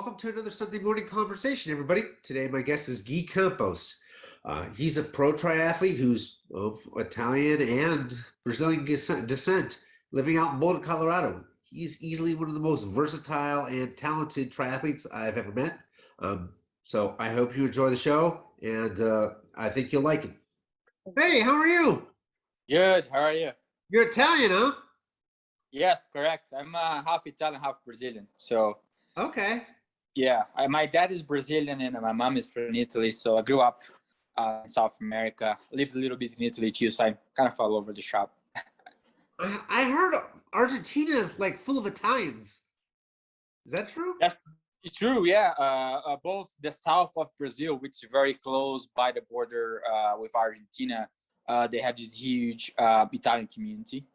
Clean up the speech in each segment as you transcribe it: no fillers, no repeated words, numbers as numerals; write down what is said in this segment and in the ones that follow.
welcome to another Sunday morning conversation, everybody. Today, my guest is Guy Campos. He's a pro triathlete who's of Italian and Brazilian descent, living out in Boulder, Colorado. He's easily one of the most versatile and talented triathletes I've ever met. So I hope you enjoy the show, and I think you'll like it. Hey, how are you? Good. How are you? You're Italian, huh? Yes, correct. I'm half Italian, half Brazilian. So Okay. yeah, my dad is Brazilian and my mom is from Italy. So I grew up in South America, lived a little bit in Italy too. So I'm kind of all over the shop. I heard Argentina is like full of Italians. Is that true? That's it's true. Yeah, both the south of Brazil, which is very close by the border with Argentina, they have this huge Italian community.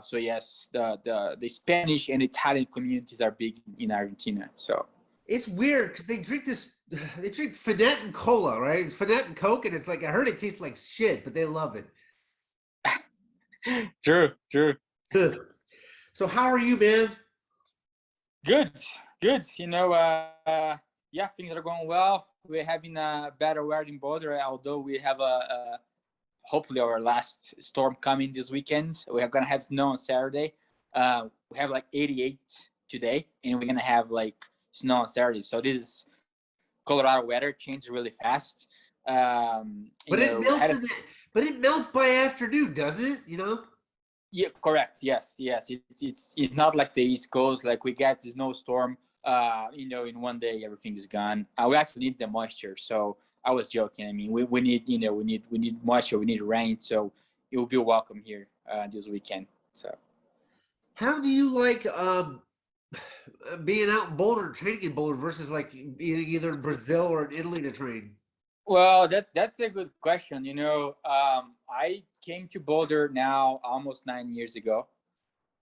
So yes, the Spanish and Italian communities are big in Argentina. So It's weird because they drink Finette and cola, right? It's Finette and Coke, and it's like I heard it tastes like shit, but they love it. true. So how are you, man? Good. You know, yeah, things are going well. We're having a better weather in Boulder, although we have a hopefully our last storm coming this weekend. We are gonna have snow on Saturday. We have like 88 today, and we're gonna have like snow on Saturday. So this is Colorado weather changes really fast. But but it melts by afternoon, doesn't it? Yeah, correct. Yes. It's not like the East Coast. Like we get the snowstorm. In one day everything is gone. We actually need the moisture. So I was joking. I mean, we need we need moisture. We need rain. So it will be welcome here this weekend. So How do you like being out in Boulder, training in Boulder versus like being either in Brazil or in Italy to train? well, that's a good question. I came to Boulder now almost 9 years ago.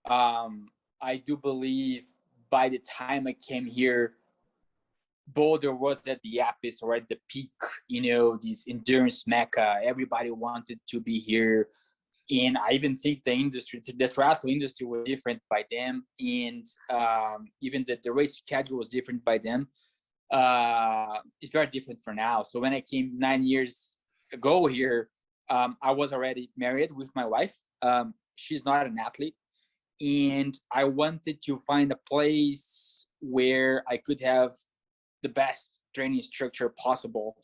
I do believe by the time I came here, Boulder was at the apex or at the peak, this endurance mecca. Everybody wanted to be here. And I even think the triathlon industry was different by them. And even the race schedule was different by them. It's very different for now. So when I came 9 years ago here, I was already married with my wife. She's not an athlete. And I wanted to find a place where I could have the best training structure possible,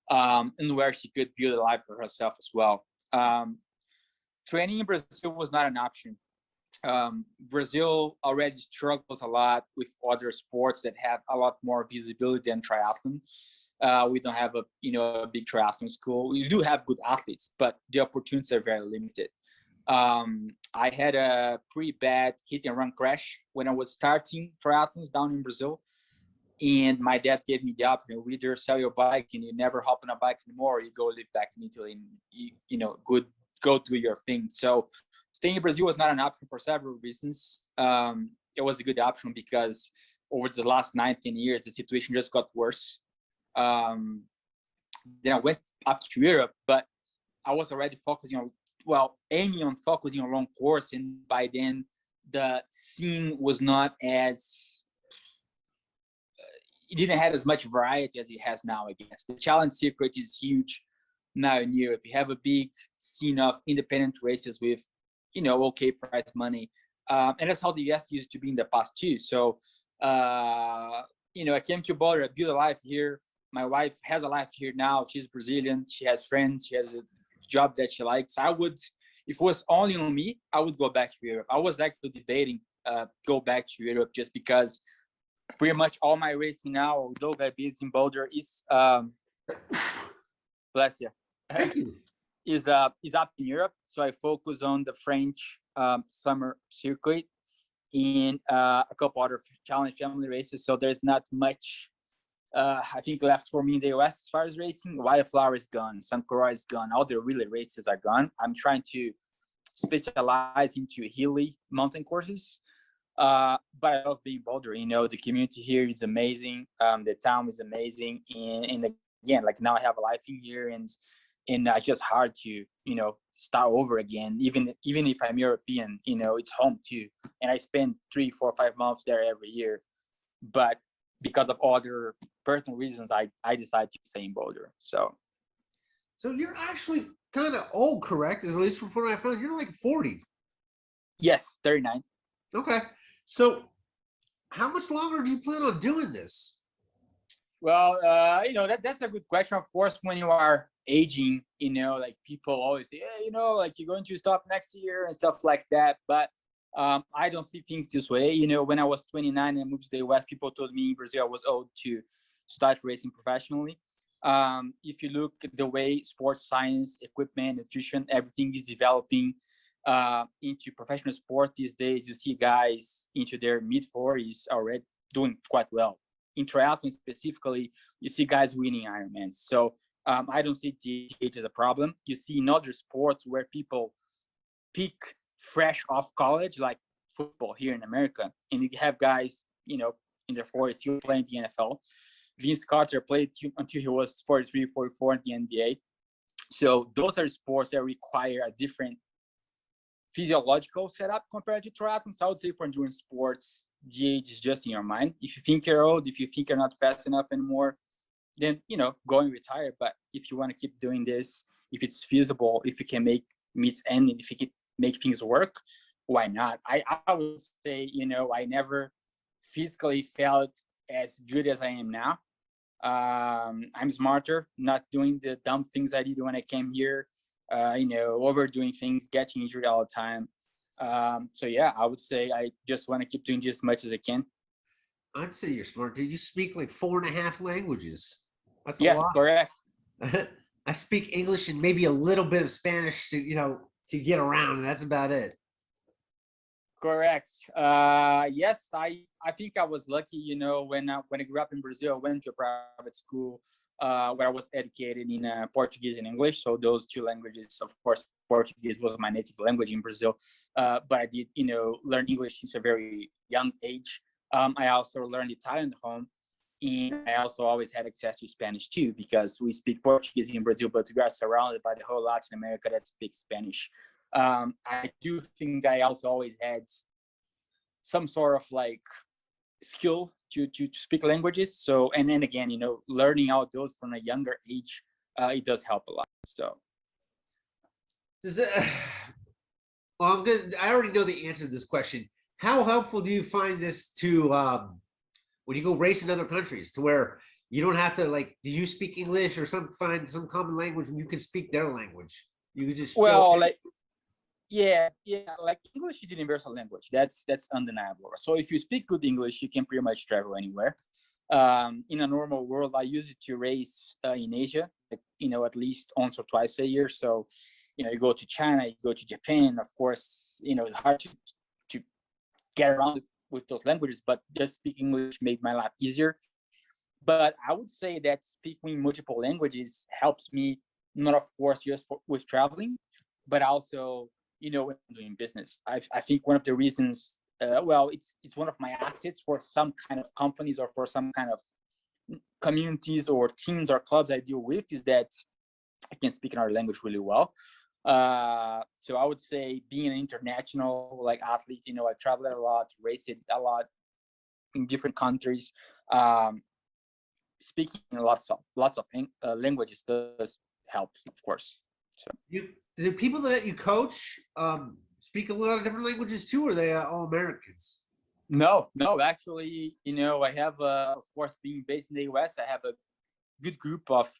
and where she could build a life for herself as well. Training in Brazil was not an option. Brazil already struggles a lot with other sports that have a lot more visibility than triathlon. We don't have a big triathlon school. We do have good athletes, but the opportunities are very limited. I had a pretty bad hit and run crash when I was starting triathlons down in Brazil. And my dad gave me the option: either sell your bike and you never hop on a bike anymore, or you go live back in Italy and go do your thing. So staying in Brazil was not an option for several reasons. It was a good option because over the last 19 years, the situation just got worse. Then I went up to Europe, but I was already aiming on focusing on long course. And by then the scene was not it didn't have as much variety as it has now, I guess. The challenge circuit is huge now in Europe. You have a big scene of independent races with, okay prize money. And that's how the US used to be in the past too. So, I came to Boulder, I built a life here. My wife has a life here now. She's Brazilian. She has friends. She has a job that she likes. If it was only on me, I would go back to Europe. I was actually debating go back to Europe just because pretty much all my racing now, although I'm based in Boulder, is bless you. Thank you. Is up in Europe. So I focus on the French summer circuit and a couple other challenge family races. So there's not much I think left for me in the US as far as racing. Wildflower is gone, San Croix is gone, all the relay races are gone. I'm trying to specialize into hilly mountain courses. But I love being Boulder. The community here is amazing. The town is amazing, and again, like now I have a life in here, and it's just hard to start over again. Even if I'm European, it's home too, and I spend 3, 4, 5 months there every year. But because of other personal reasons, I decided to stay in Boulder. So you're actually kind of old, correct? At least from what I found, you're like 40. yes, 39. Okay. So how much longer do you plan on doing this? Well, that's a good question. Of course, when you are aging, like people always say, hey, like you're going to stop next year and stuff like that. But I don't see things this way. When I was 29 and moved to the US, people told me in Brazil I was old to start racing professionally. If you look at the way sports science, equipment, nutrition, everything is developing into professional sport these days, you see guys into their mid 40s already doing quite well. In triathlon specifically, you see guys winning Ironmans. So I don't see age as a problem. You see in other sports where people peak fresh off college, like football here in America, and you have guys, in their 40s still playing the NFL. Vince Carter played until he was 43, 44 in the NBA. So those are sports that require a different physiological setup compared to triathlon. So I would say for endurance sports, the age is just in your mind. If you think you're old, if you think you're not fast enough anymore, then, go and retire. But if you want to keep doing this, if it's feasible, if you can make meets end, and if you can make things work, why not? I would say, I never physically felt as good as I am now. I'm smarter, not doing the dumb things I did when I came here, overdoing things, getting injured all the time. So yeah, I would say I just want to keep doing just as much as I can. I'd say you're smart, dude. You speak like 4.5 languages. That's a Yes, lot. correct. I speak English and maybe a little bit of Spanish to get around, and that's about it. Correct. Yes, I think I was lucky. When I grew up in Brazil, I went to a private school where I was educated in Portuguese and English. So those two languages, of course, Portuguese was my native language in Brazil, but I did learn English since a very young age. I also learned Italian at home, and I also always had access to Spanish too, because we speak Portuguese in Brazil, but we are surrounded by the whole Latin America that speaks Spanish. I do think I also always had some sort of like skill to speak languages. So, and then again, learning all those from a younger age, it does help a lot. So, Does it, well, I already know the answer to this question. How helpful do you find this to when you go race in other countries, to where you don't have to do you speak English or find some common language when you can speak their language? You can just yeah, like English is universal language. That's undeniable. So if you speak good English, you can pretty much travel anywhere. In a normal world, I use it to race in Asia, at least once or twice a year. So, you go to China, you go to Japan. Of course, it's hard to get around with those languages, but just speaking English made my life easier. But I would say that speaking multiple languages helps me, not of course just with traveling, but also when doing business. I think one of the reasons, it's one of my assets for some kind of companies or for some kind of communities or teams or clubs I deal with, is that I can speak another language really well. So I would say being an international athlete, I travel a lot, raced a lot in different countries. Speaking lots of languages does help, of course. So do people that you coach speak a lot of different languages too, or are they all Americans? No, actually, I have, of course, being based in the US, I have a good group of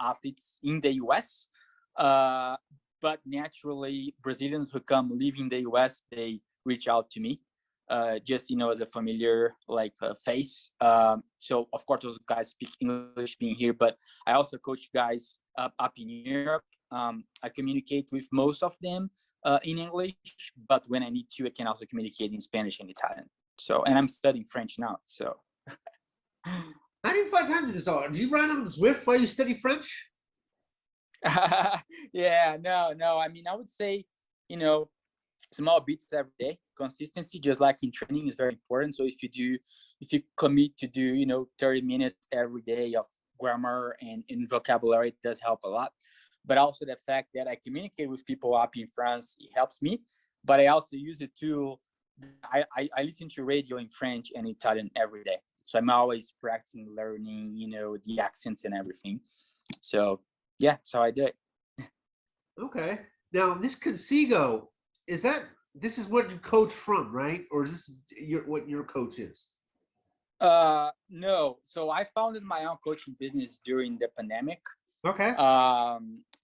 athletes in the US. But naturally, Brazilians who come live in the US, they reach out to me, just as a familiar face. So of course those guys speak English being here, but I also coach guys up in Europe. I communicate with most of them in English, but when I need to, I can also communicate in Spanish and Italian. So, and I'm studying French now. So, how do you find time to do this all? Do you ride on Zwift while you study French? Yeah, no. I mean, I would say, small bits every day. Consistency, just like in training, is very important. So if you commit to do 30 minutes every day of grammar and in vocabulary, it does help a lot. But also the fact that I communicate with people up in France, it helps me. But I also use it to I listen to radio in French and Italian every day. So I'm always practicing, learning, the accents and everything. So yeah, so I did. Okay. Now this Consigo, this is what you coach from, right? Or is this what your coach is? No. So I founded my own coaching business during the pandemic. Okay.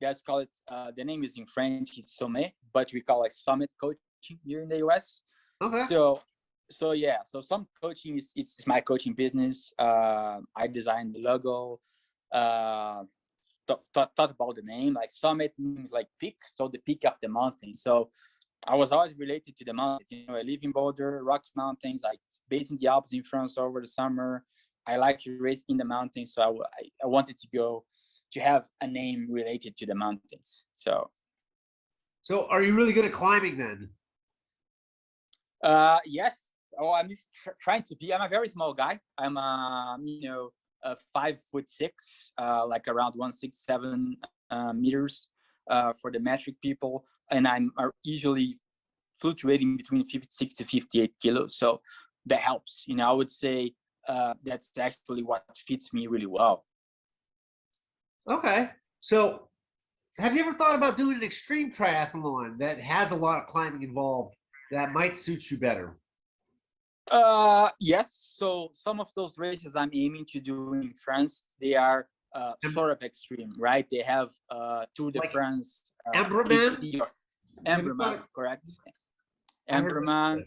Let's call it, the name is in French, it's Sommet, but we call it Summit Coaching here in the US. Okay. So yeah, so some coaching it's my coaching business. I designed the logo, thought about the name. Like Summit means like peak, so the peak of the mountain. So I was always related to the mountains. I live in Boulder, Rocky Mountains. I based in the Alps in France over the summer. I like to race in the mountains, so I wanted to have a name related to the mountains. So are you really good at climbing then? yes. Oh, I'm just trying to be. I'm a very small guy. I'm 5'6", like around 167 meters for the metric people, and I'm usually fluctuating between 56 to 58 kilos. So that helps. I would say that's actually what fits me really well. Okay. So have you ever thought about doing an extreme triathlon that has a lot of climbing involved that might suit you better? Yes. So some of those races I'm aiming to do in France, they are sort of extreme, right? They have Tour de France, Embrunman, correct? Embrunman,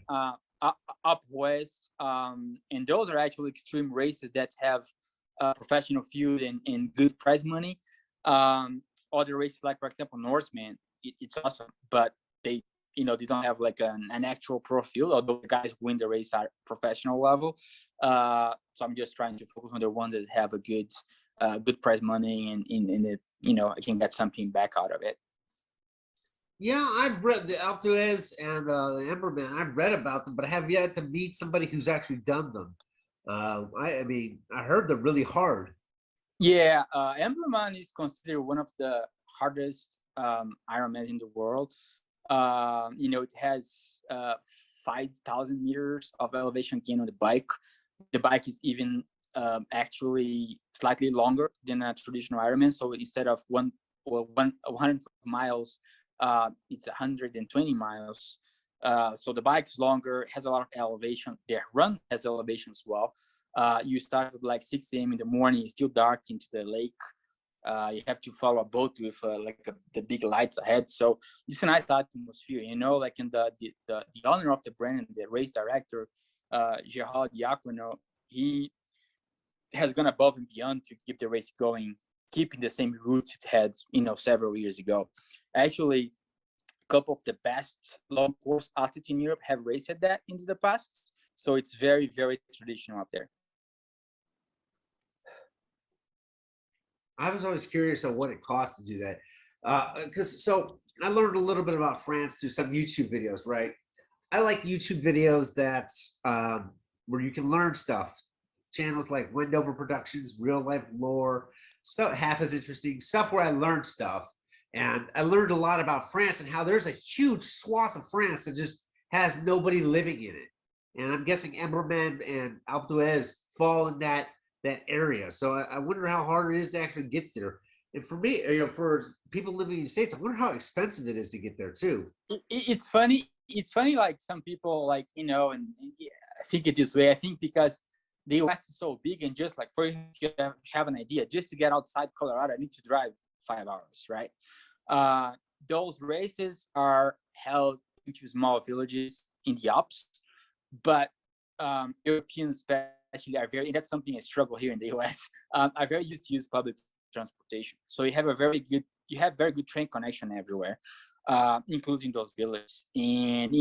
up west, and those are actually extreme races that have professional field and good prize money. Other races, like for example Norseman, it's awesome, but they they don't have like an actual pro field, although the guys who win the race are professional level. So I'm just trying to focus on the ones that have a good prize money, and it, I can get something back out of it. Yeah, I've read the Alpe d'Huez and the Emberman. I've read about them, but I have yet to meet somebody who's actually done them. I mean, I heard they're really hard. Yeah, Emberman is considered one of the hardest Ironmans in the world. It has 5,000 meters of elevation gain on the bike. The bike is even actually slightly longer than a traditional Ironman. So instead of 100 miles, it's 120 miles. So the bike is longer, has a lot of elevation. The run has elevation as well. You start at like 6 a.m. in the morning, it's still dark into the lake. You have to follow a boat with the big lights ahead. So it's a nice atmosphere, like in the owner of the brand and the race director, Gerard Diacono, he has gone above and beyond to keep the race going, keeping the same route it had, several years ago. Actually, a couple of the best long course athletes in Europe have raced at that into the past. So it's very, very traditional up there. I was always curious on what it costs to do that. So I learned a little bit about France through some YouTube videos, right? I like YouTube videos that where you can learn stuff. Channels like Wendover Productions, Real Life Lore, so half as interesting stuff where I learned stuff. And I learned a lot about France and how there's a huge swath of France that just has nobody living in it. And I'm guessing Emberman and Alpe d'Huez fall in that area. So I wonder how hard it is to actually get there. And for me, for people living in the States, I wonder how expensive it is to get there too. It's funny. It's funny, like some people and think it this way. I think because the US is so big, and just like for you to have an idea, just to get outside Colorado, I need to drive 5 hours, right? Those races are held into small villages in the Alps, but Europeans especially are very, and that's something I struggle here in the US, are very used to use public transportation. So you have very good train connection everywhere, including those villages. And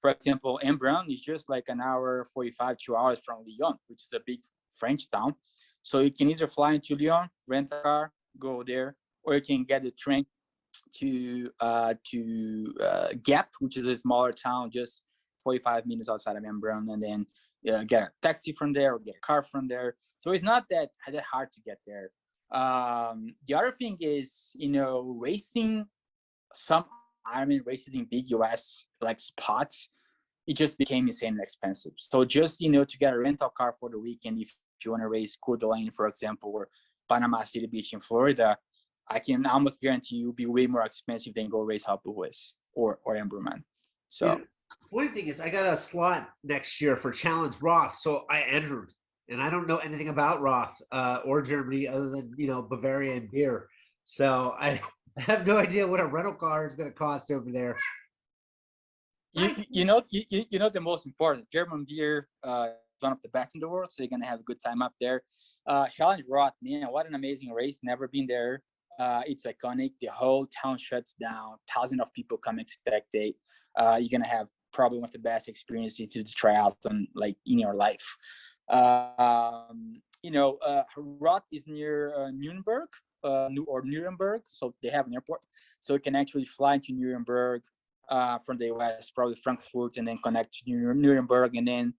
for example, Embrun is just like an hour 45, 2 hours from Lyon, which is a big French town. So you can either fly into Lyon, rent a car, go there, or you can get the train to Gap, which is a smaller town just 45 minutes outside of Embrun, and then get a taxi from there or get a car from there. So it's not that hard to get there. The other thing is, racing some Ironman races in big US like spots, it just became insanely expensive. So just, to get a rental car for the weekend, if you want to race Coeur d'Alene, for example, or Panama City Beach in Florida, I can almost guarantee you will be way more expensive than go race Alpe d'Huez or Emberman. So funny thing is, I got a slot next year for Challenge Roth, so I entered, and I don't know anything about Roth or Germany other than Bavaria and beer. So I have no idea what a rental car is going to cost over there. You know the most important, German beer is one of the best in the world, so you're gonna have a good time up there. Challenge Roth, man, what an amazing race! Never been there. It's iconic. The whole town shuts down. Thousands of people come expectate. You're gonna have probably one of the best experiences to the triathlon like in your life. Roth is near Nuremberg, or Nuremberg, so they have an airport, so you can actually fly to Nuremberg from the US, probably Frankfurt, and then connect to Nuremberg, and then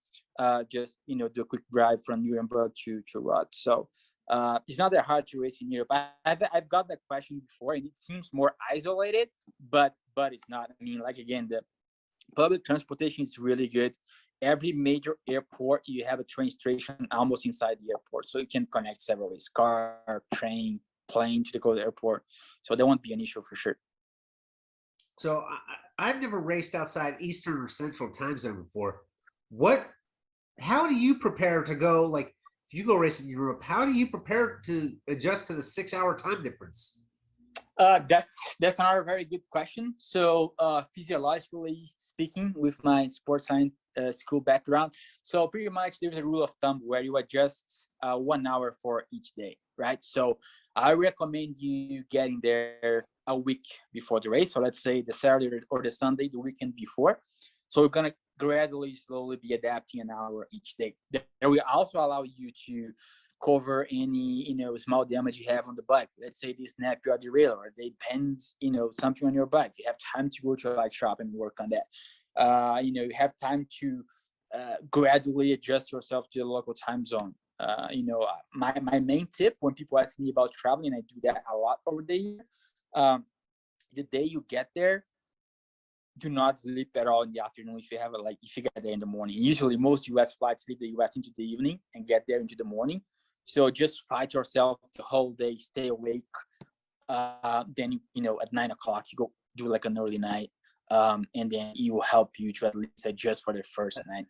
just do a quick drive from Nuremberg to Roth. So it's not that hard to race in Europe. I've got that question before, and it seems more isolated, but it's not. I mean, like, again, the public transportation is really good. Every major airport, you have a train station almost inside the airport, so you can connect several ways: car, train, plane to the airport. So that won't be an issue for sure. So I've never raced outside Eastern or Central time zone before. How do you prepare to go, like, if you go racing in Europe, how do you prepare to adjust to the 6-hour time difference? That's another very good question. So physiologically speaking, with my sports science school background, so pretty much there's a rule of thumb where you adjust 1 hour for each day, right? So I recommend you getting there a week before the race. So let's say the Saturday or the Sunday, the weekend before. So we're gonna gradually, slowly be adapting an hour each day. That will also allow you to cover any small damage you have on the bike. Let's say they snap your derailleur, or they bend something on your bike. You have time to go to a bike shop and work on that. You have time to gradually adjust yourself to the local time zone. My main tip when people ask me about traveling, I do that a lot over the year. The day you get there, do not sleep at all in the afternoon if you get there in the morning. Usually most US flights leave the US into the evening and get there into the morning. So just fight yourself the whole day, stay awake. Then at 9 o'clock you go do like an early night, and then it will help you to at least adjust for the first night.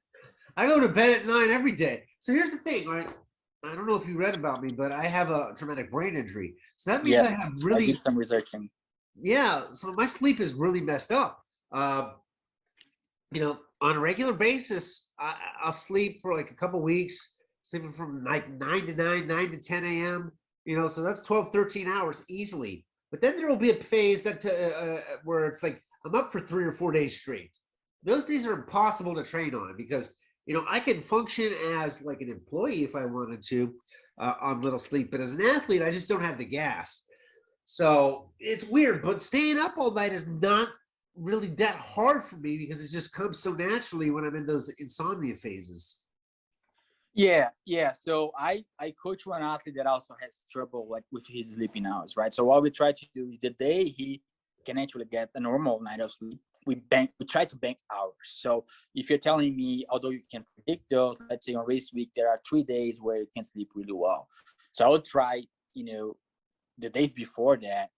I go to bed at 9 every day. So here's the thing, right? I don't know if you read about me, but I have a traumatic brain injury. So that means I have I did some researching. Yeah, so my sleep is really messed up. On a regular basis, I'll sleep for like a couple weeks, sleeping from like 9 to 9 to 10 a.m. So that's 12, 13 hours easily. But then there will be a phase that where it's like I'm up for 3 or 4 days straight. Those days are impossible to train on because I can function as like an employee if I wanted to on little sleep, but as an athlete, I just don't have the gas. So it's weird, but staying up all night is not really that hard for me because it just comes so naturally when I'm in those insomnia phases. Yeah. So I coach one athlete that also has trouble with his sleeping hours, right? So what we try to do is the day he can actually get a normal night of sleep, we try to bank hours. So if you're telling me, although you can predict those, let's say on race week, there are 3 days where you can sleep really well. So I would try, the days before that,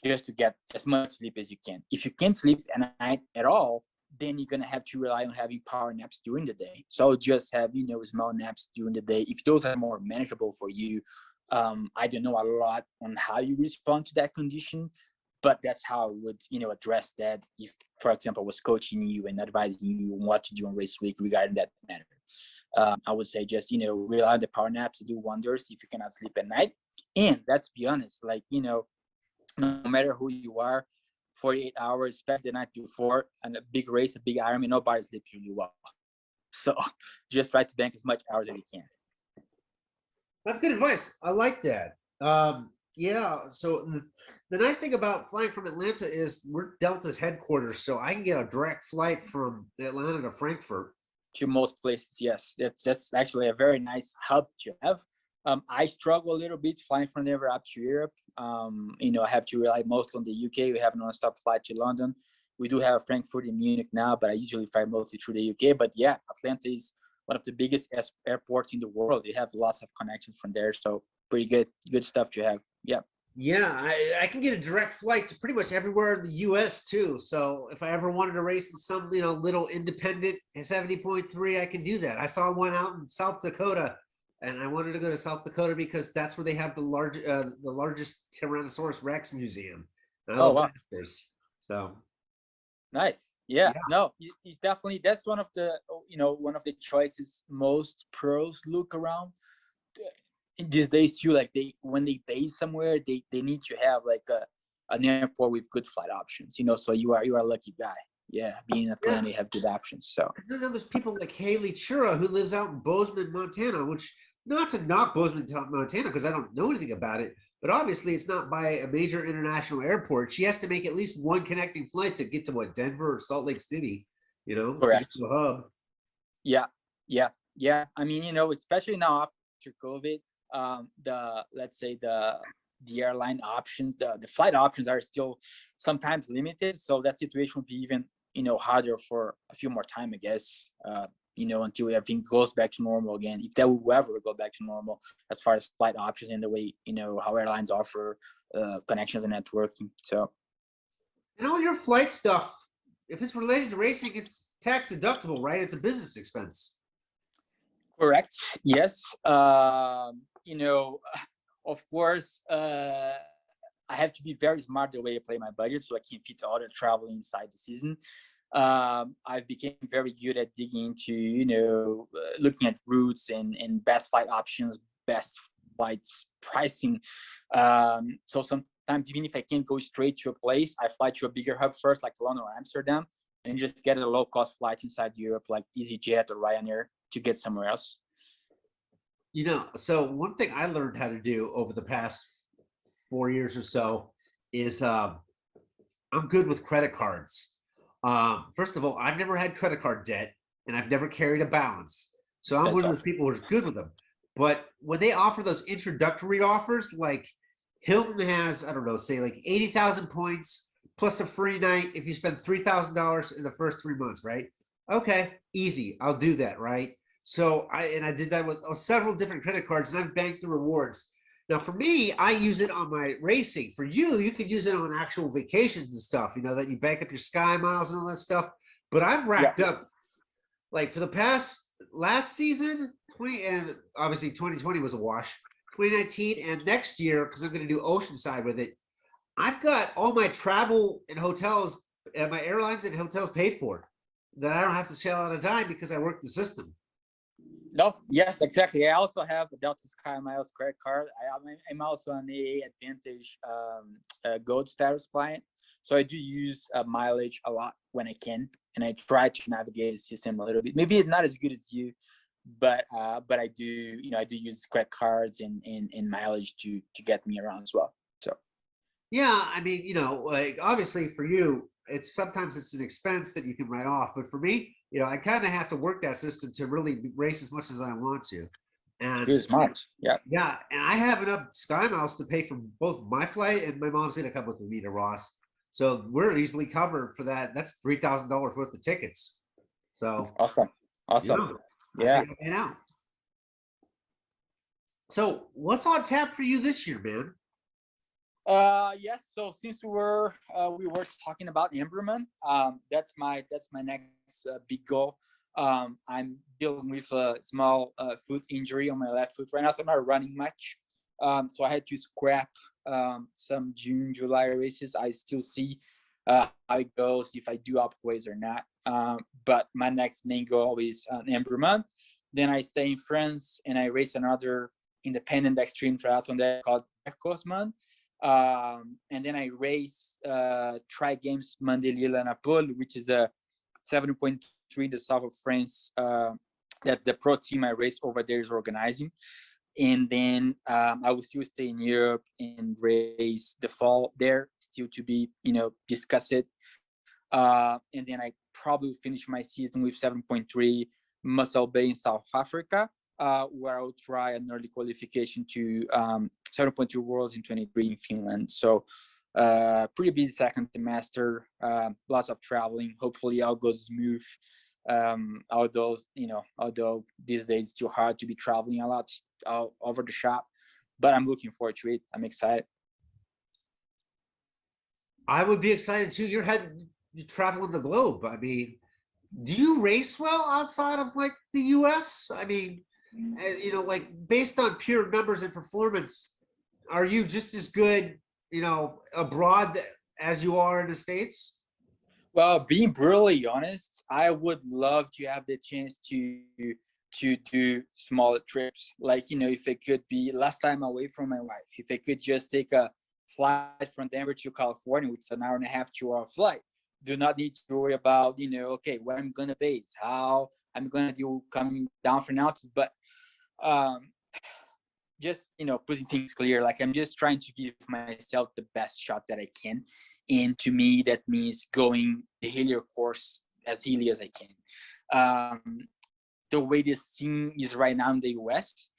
just to get as much sleep as you can. If you can't sleep at night at all, then you're gonna have to rely on having power naps during the day. So just have small naps during the day. If those are more manageable for you, I don't know a lot on how you respond to that condition, but that's how I would address that if, for example, I was coaching you and advising you on what to do on race week regarding that matter. I would say just rely on the power naps to do wonders if you cannot sleep at night. And let's be honest, no matter who you are, 48 hours, especially the night before, and a big race, a big Ironman, nobody sleeps really well. So just try to bank as much hours as you can. That's good advice. I like that. Yeah. So the nice thing about flying from Atlanta is we're Delta's headquarters, so I can get a direct flight from Atlanta to Frankfurt. To most places, yes. That's actually a very nice hub to have. I struggle a little bit flying from there up to Europe. I have to rely mostly on the UK. We have a non-stop flight to London. We do have Frankfurt and Munich now, but I usually fly mostly through the UK. But yeah, Atlanta is one of the biggest airports in the world. You have lots of connections from there, so pretty good stuff to have. Yeah. Yeah, I can get a direct flight to pretty much everywhere in the US too. So if I ever wanted to race in some, little independent 70.3, I can do that. I saw one out in South Dakota, and I wanted to go to South Dakota because that's where they have the largest Tyrannosaurus Rex museum. And I Oh love wow. dinosaurs. So Nice. Yeah. yeah. No, he's definitely, that's one of the, one of the choices most pros look around in these days too. Like when they base somewhere, they need to have like an airport with good flight options, so you are a lucky guy. Yeah. Being in Atlanta, Yeah. you have good options. So And then there's people like Haley Chura who lives out in Bozeman, Montana, which not to knock Bozeman, Montana, because I don't know anything about it, but obviously it's not by a major international airport. She has to make at least one connecting flight to get to Denver or Salt Lake City, to get correct. to the hub. Yeah. Yeah. I mean, especially now after COVID, let's say the airline options, the flight options are still sometimes limited. So that situation would be even, harder for a few more time, I guess, until everything goes back to normal again, if that will ever go back to normal as far as flight options and the way, how airlines offer connections and networking. So. And all your flight stuff, if it's related to racing, it's tax deductible, right? It's a business expense. Correct. Yes. Of course, I have to be very smart the way I play my budget so I can fit all the travel inside the season. I've become very good at digging into, looking at routes and best flight options, best flights pricing. So sometimes even if I can't go straight to a place, I fly to a bigger hub first, like London or Amsterdam, and just get a low-cost flight inside Europe, like EasyJet or Ryanair, to get somewhere else. So one thing I learned how to do over the past 4 years or so is I'm good with credit cards. First of all, I've never had credit card debt, and I've never carried a balance. So I'm That's one of all. those people who's good with them. But when they offer those introductory offers, like Hilton has, I don't know, say like 80,000 points plus a free night if you spend $3,000 in the first 3 months, right? Okay, easy. I'll do that, right? So I did that with several different credit cards, and I've banked the rewards. Now, for me, I use it on my racing. For you, you could use it on actual vacations and stuff, that you bank up your Sky Miles and all that stuff. But I've racked up, like for the last season, 20, and obviously 2020 was a wash, 2019, and next year, because I'm going to do Oceanside with it, I've got all my travel and hotels, and my airlines and hotels paid for, that I don't have to shell out a dime because I work the system. No, yes, exactly. I also have a Delta Sky Miles credit card. I'm also an AA Advantage Gold status client. So I do use mileage a lot when I can, and I try to navigate the system a little bit. Maybe it's not as good as you, but I do, I do use credit cards and mileage to get me around as well. So. Yeah, I mean, like obviously for you, sometimes it's an expense that you can write off, but for me, I kind of have to work that system to really race as much as I want to. And you're smart. Yeah. Yeah, and I have enough Sky Miles to pay for both my flight, and my mom's gonna come with me to Ross, so we're easily covered for that. That's $3,000 worth of tickets. So Awesome. I think I'm in out. So what's on tap for you this year, man? Yes. So since we were talking about Emberman, that's my next big goal. I'm dealing with a small foot injury on my left foot right now, so I'm not running much. So I had to scrap some June, July races. I still see how it goes, if I do upways or not. But my next main goal is Emberman. Then I stay in France and I race another independent extreme triathlon that called Cosman. And then I race Tri Games Mandelieu-la-Napoule, which is a 7.3 in the south of France that the pro team I race over there is organizing. And then I will still stay in Europe and race the fall there, still to be, discussed. And then I probably finish my season with 7.3 Muscle Bay in South Africa, where I will try an early qualification to 7.2 Worlds in 23 in Finland. So Pretty busy second semester, lots of traveling. Hopefully all goes smooth. Although these days it's too hard to be traveling a lot all over the shop, but I'm looking forward to it. I'm excited. I would be excited too. You're traveling the globe. I mean, do you race well outside of like the US? I mean, like based on pure numbers and performance, are you just as good, abroad as you are in the States? Well, being brutally honest, I would love to have the chance to do smaller trips. Like, if it could be last time away from my wife, if I could just take a flight from Denver to California, which is an hour and a half, 2 hour flight. Do not need to worry about, okay, where I'm gonna base, how I'm gonna do coming down for now. But just putting things clear, like I'm just trying to give myself the best shot that I can, and to me that means going the hillier course as hilly as I can. The way the scene is right now in the US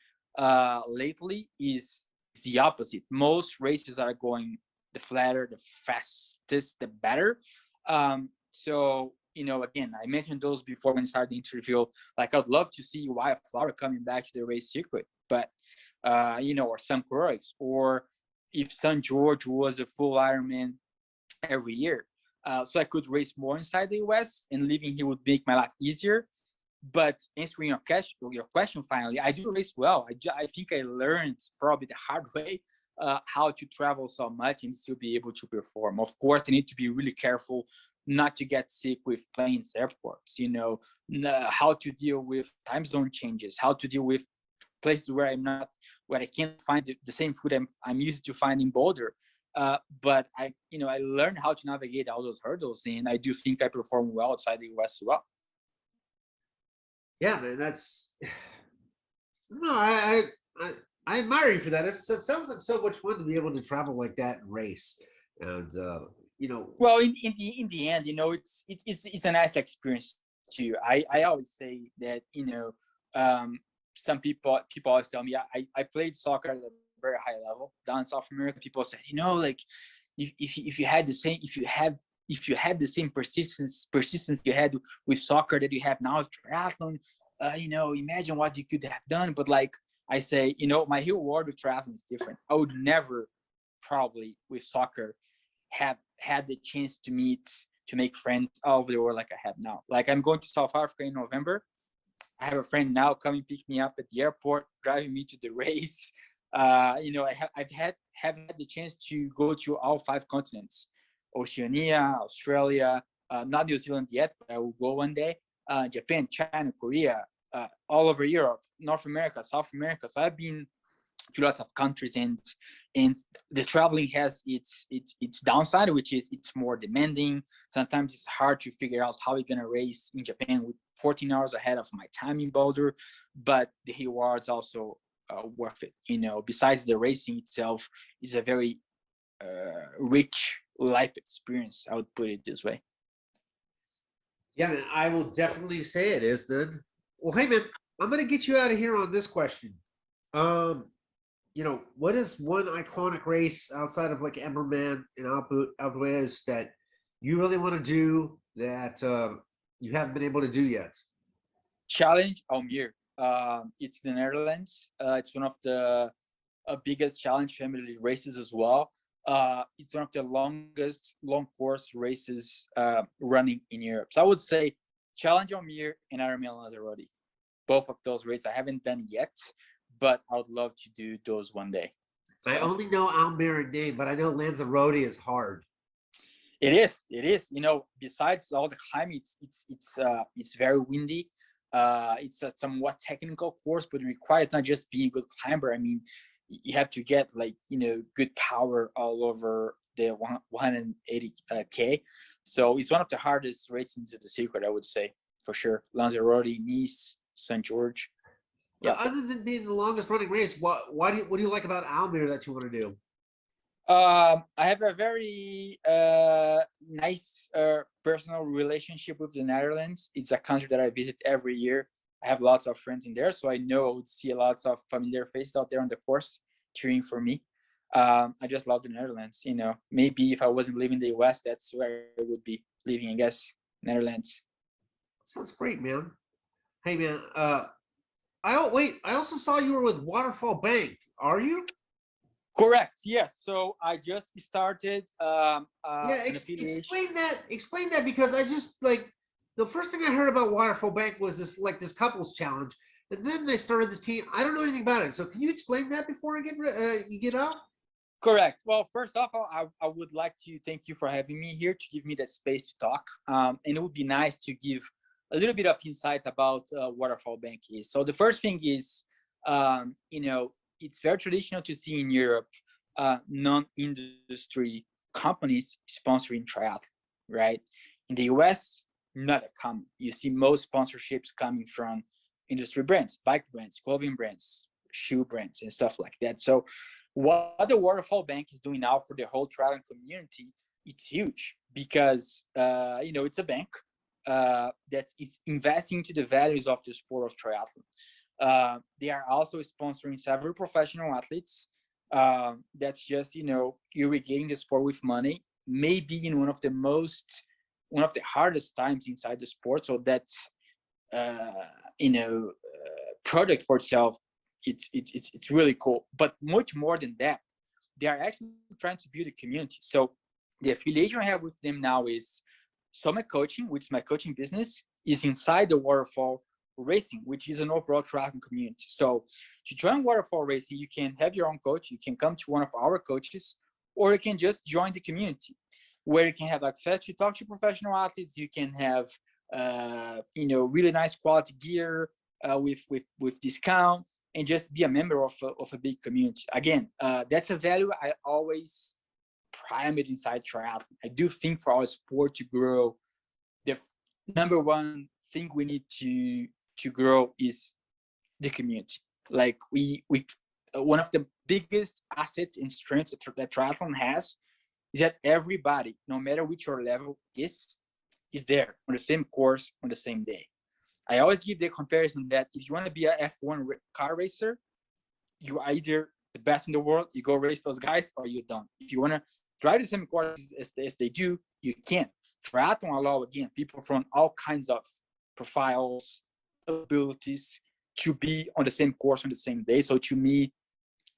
lately is the opposite. Most races are going the flatter, the fastest, the better. So again, I mentioned those before when I started the interview. Like, I'd love to see Wildflower coming back to the race circuit, but or some Croix, or if St. George was a full Ironman every year, so I could race more inside the US, and living here would make my life easier. But answering your question finally, I do race well. I think I learned probably the hard way how to travel so much and still be able to perform. Of course, I need to be really careful not to get sick with planes, airports, how to deal with time zone changes, how to deal with places where I can't find the same food I'm used to finding in Boulder. But I learned how to navigate all those hurdles, and I do think I perform well outside the US as well. Yeah, man, that's no, I admire you for that. It sounds like so much fun to be able to travel like that and race, and Well, in the end, it's a nice experience too. I always say that some people always tell me I played soccer at a very high level down in South America. People say, like if you had the same persistence you had with soccer that you have now with triathlon, imagine what you could have done. But like I say, my real world with triathlon is different. I would never probably with soccer have had the chance to make friends all over the world like I have now. Like, I'm going to South Africa in November. I have a friend now coming pick me up at the airport, driving me to the race. I've had the chance to go to all 5 continents: Oceania, Australia, not New Zealand yet, but I will go one day. Japan, China, Korea, all over Europe, North America, South America. So I've been to lots of countries, and the traveling has its downside, which is it's more demanding. Sometimes it's hard to figure out how you're gonna race in Japan with 14 hours ahead of my time in Boulder, but the rewards also worth it. Besides the racing itself, is a very rich life experience. I would put it this way. Yeah, man, I will definitely say it is then. Well, hey, man, I'm gonna get you out of here on this question. What is one iconic race outside of like Emmerman and Alpe that you really want to do that you haven't been able to do yet? Challenge Almere. It's the Netherlands. It's one of the biggest challenge family races as well. It's one of the longest long course races running in Europe. So I would say Challenge Almere and Ironman Lanzarote. Both of those races I haven't done yet, but I would love to do those one day. So, I only know Almere in name, but I know Lanzarote is hard. It is. Besides all the climbing, it's very windy. It's a somewhat technical course, but it requires not just being a good climber. I mean, you have to get good power all over the 180K. So it's one of the hardest races into the circuit, I would say, for sure. Lanzarote, Nice, St. George. Yeah. Other than being the longest running race, what do you like about Almere that you want to do? I have a very nice personal relationship with the Netherlands. It's a country that I visit every year. I have lots of friends in there, so I know I would see lots of familiar faces out there on the course cheering for me. I just love the Netherlands. Maybe if I wasn't living in the US, that's where I would be living, I guess. Netherlands. Sounds great, man. Hey, man. I also saw you were with Waterfall Bank. Are you? Correct. Yes. So I just started Yeah, an affiliation. explain that. Explain that because I just like the first thing I heard about Waterfall Bank was this couples challenge, and then they started this team. I don't know anything about it, so can you explain that before I you get out? Correct. Well, first off, I would like to thank you for having me here to give me that space to talk. And it would be nice to give a little bit of insight about Waterfall Bank is. So the first thing is, it's very traditional to see in Europe non-industry companies sponsoring triathlon, right? In the US, not a common. You see most sponsorships coming from industry brands, bike brands, clothing brands, shoe brands, and stuff like that. So what the Waterfall Bank is doing now for the whole triathlon community, it's huge because it's a bank that is investing into the values of the sport of triathlon. They are also sponsoring several professional athletes. That's just irrigating the sport with money, maybe in one of the hardest times inside the sport. So that's product for itself, it's really cool. But much more than that, they are actually trying to build a community. So the affiliation I have with them now is Summit Coaching, which is my coaching business, is inside the Waterfall Racing, which is an overall triathlon community. So to join Waterfall Racing, you can have your own coach. You can come to one of our coaches, or you can just join the community, where you can have access to talk to professional athletes. You can have really nice quality gear with discount, and just be a member of a big community. Again, that's a value I always prime it inside triathlon. I do think for our sport to grow, the number one thing we need to grow is the community. Like we one of the biggest assets and strengths that triathlon has is that everybody, no matter which your level is there on the same course on the same day. I always give the comparison that if you want to be a F1 car racer, you are either the best in the world, you go race those guys, or you don't. If you want to drive the same courses as they do, you can. Triathlon allow, again, people from all kinds of profiles, abilities to be on the same course on the same day. So to me,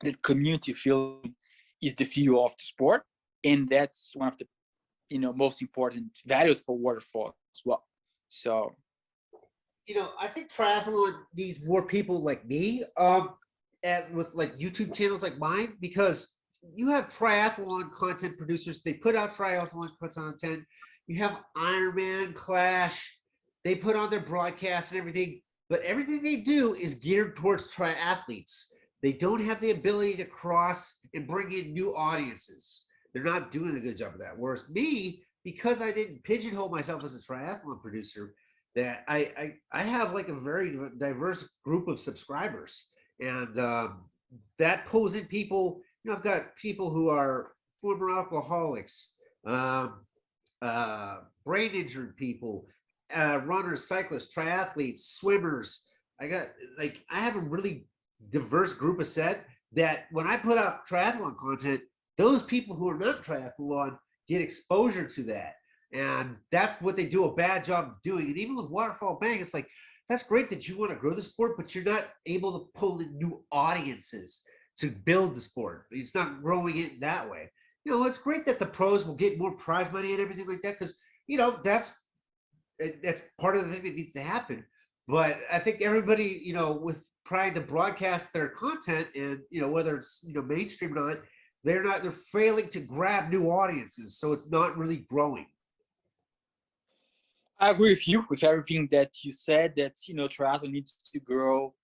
the community feeling is the fuel of the sport. And that's one of the most important values for Waterfall as well. So I think triathlon needs more people like me, and with like YouTube channels like mine, because you have triathlon content producers. They put out triathlon content. You have Ironman, Clash. They put on their broadcasts and everything, but everything they do is geared towards triathletes. They don't have the ability to cross and bring in new audiences. They're not doing a good job of that. Whereas me, because I didn't pigeonhole myself as a triathlon producer, that I have like a very diverse group of subscribers, and that pulls in people. I've got people who are former alcoholics, brain injured people, runners, cyclists, triathletes, swimmers. I have a really diverse group of set that when I put out triathlon content, those people who are not triathlon get exposure to that. And that's what they do a bad job of doing. And even with Waterfall Bank, it's like, that's great that you want to grow the sport, but you're not able to pull in new audiences to build the sport. It's not growing it that way. It's great that the pros will get more prize money and everything like that, because, that's part of the thing that needs to happen. But I think everybody, with trying to broadcast their content and, whether it's, mainstream or not, they're failing to grab new audiences. So it's not really growing. I agree with you with everything that you said, that triathlon needs to grow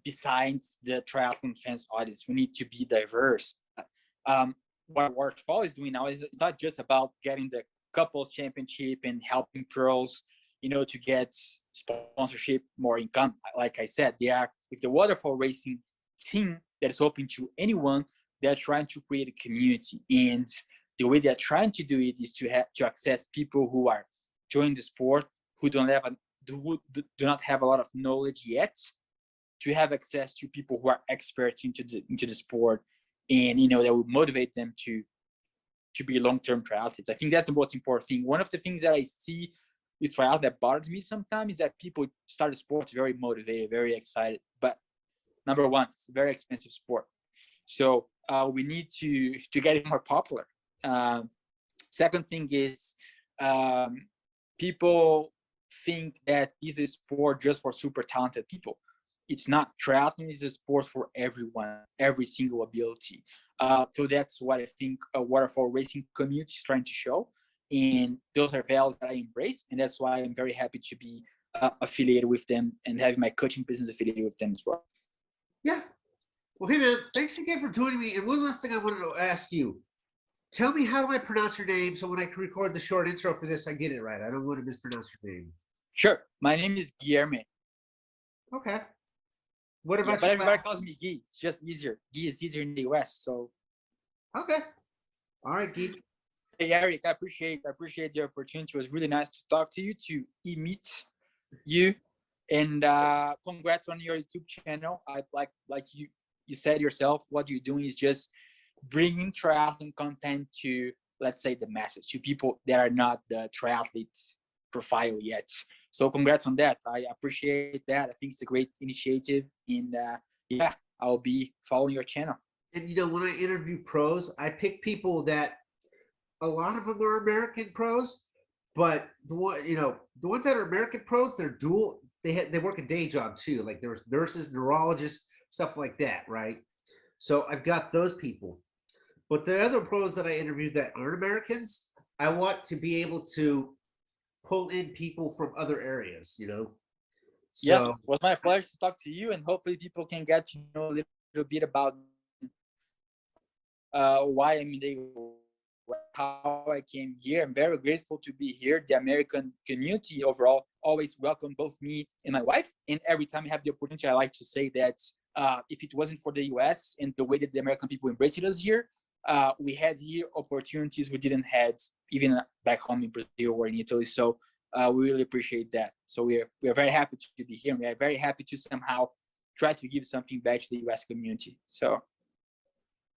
besides the triathlon fans audience. We need to be diverse. What Waterfall is doing now is it's not just about getting the couples championship and helping pros, to get sponsorship, more income. Like I said, they are with the Waterfall Racing team that is open to anyone. They're trying to create a community, and the way they're trying to do it is to access people who are joining the sport, who do not have a lot of knowledge yet, to have access to people who are experts into the sport, and you know that will motivate them to be long-term triathletes. I think that's the most important thing. One of the things that I see with triathlon that bothers me sometimes is that people start a sport very motivated, very excited, but number one, it's a very expensive sport, so we need to get it more popular. Second thing is, people think that this is a sport just for super talented people. It's not. Triathlon is a sport for everyone, every single ability. So that's what I think waterfall racing community is trying to show, and those are values that I embrace, and that's why I'm very happy to be affiliated with them and having my coaching business affiliated with them as well. Yeah. Well, hey man, thanks again for joining me. And one last thing I wanted to ask you. Tell me, how do I pronounce your name so when I can record the short intro for this, I get it right? I don't want to mispronounce your name. Sure. My name is Guilherme. Okay. What about but your everybody last calls me Guy. It's just easier. Guy is easier in the US. So Okay. All right, Guy. hey Eric, I appreciate the opportunity. It was really nice to talk to you, to meet you, and congrats on your YouTube channel. I like you said yourself, what you're doing is just bringing triathlon content to, let's say, the masses, to people that are not the triathlete profile yet. So congrats on that. I appreciate that. I think it's a great initiative, and yeah, I'll be following your channel. And you know, when I interview pros, I pick people that a lot of them are American pros, but the ones that are American pros, they're dual. They work a day job too. Like there's nurses, neurologists, stuff like that, right? So I've got those people. But the other pros that I interviewed that aren't Americans, I want to be able to pull in people from other areas, you know? Yes, So it was my pleasure to talk to you, and hopefully people can get to know a little bit about why I'm in the how I came here. I'm very grateful to be here. The American community overall always welcomed both me and my wife. And every time I have the opportunity, I like to say that if it wasn't for the US and the way that the American people embraced us here, we had here opportunities we didn't had even back home in Brazil or in Italy. So we really appreciate that. So we are very happy to be here. And we are very happy to somehow try to give something back to the US community. So,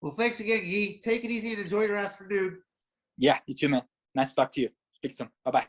well, thanks again, Guy. Take it easy and enjoy your afternoon. Yeah, you too, man. Nice to talk to you. Speak soon. Bye-bye.